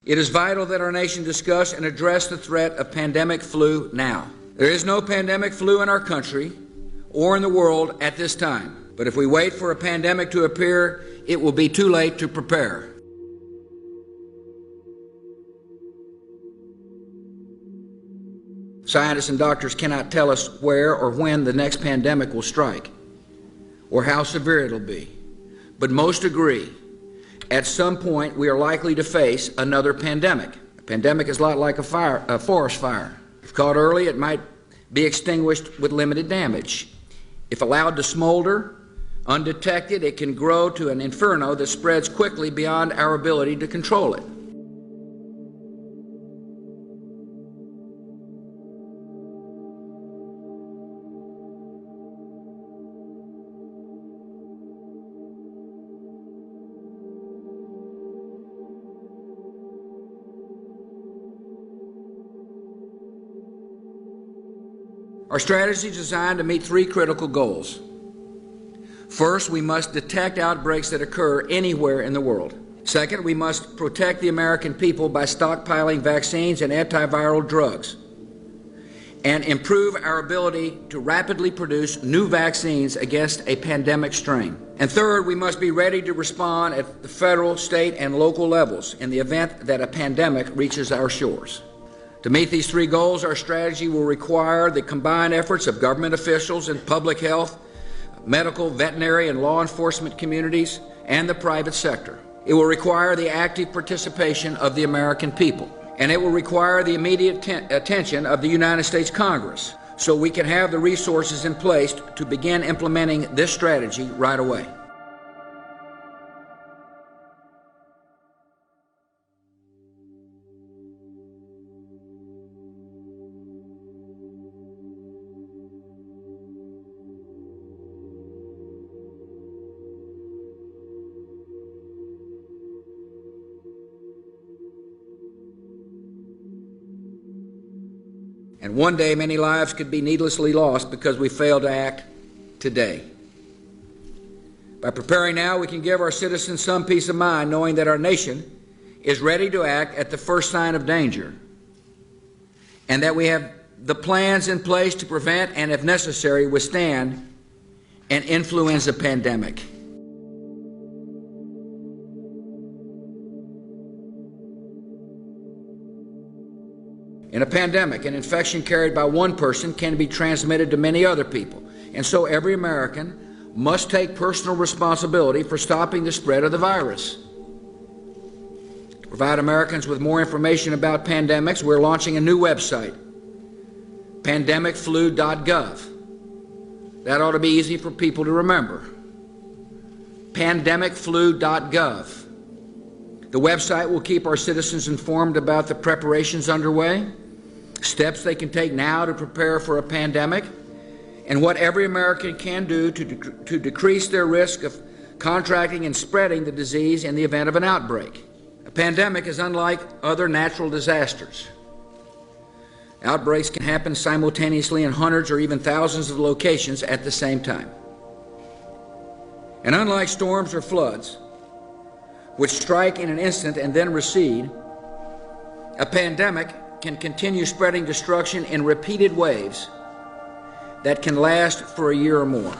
It is vital that our nation discuss and address the threat of pandemic flu now. There is no pandemic flu in our country or in the world at this time. But if we wait for a pandemic to appear, it will be too late to prepare. Scientists and doctors cannot tell us where or when the next pandemic will strike or how severe it'll be. But most agree at some point we are likely to face another pandemic. A pandemic is a lot like a forest fire. If caught early, it might be extinguished with limited damage. If allowed to smolder undetected, it can grow to an inferno that spreads quickly beyond our ability to control it. Our strategy is designed to meet three critical goals. First, we must detect outbreaks that occur anywhere in the world. Second, we must protect the American people by stockpiling vaccines and antiviral drugs and improve our ability to rapidly produce new vaccines against a pandemic strain. And third, we must be ready to respond at the federal, state, and local levels in the event that a pandemic reaches our shores. To meet these three goals, our strategy will require the combined efforts of government officials and public health, medical, veterinary, and law enforcement communities, and the private sector. It will require the active participation of the American people, and it will require the immediate attention of the United States Congress so we can have the resources in place to begin implementing this strategy right away. And one day, many lives could be needlessly lost because we failed to act today. By preparing now, we can give our citizens some peace of mind knowing that our nation is ready to act at the first sign of danger, and that we have the plans in place to prevent and, if necessary, withstand an influenza pandemic. In a pandemic, an infection carried by one person can be transmitted to many other people, and so every American must take personal responsibility for stopping the spread of the virus. To provide Americans with more information about pandemics, we're launching a new website, pandemicflu.gov. That ought to be easy for people to remember. Pandemicflu.gov. The website will keep our citizens informed about the preparations underway, steps they can take now to prepare for a pandemic, and what every American can do to decrease their risk of contracting and spreading the disease in the event of an outbreak. A pandemic is unlike other natural disasters. Outbreaks can happen simultaneously in hundreds or even thousands of locations at the same time. And unlike storms or floods, which strike in an instant and then recede, a pandemic can continue spreading destruction in repeated waves that can last for a year or more.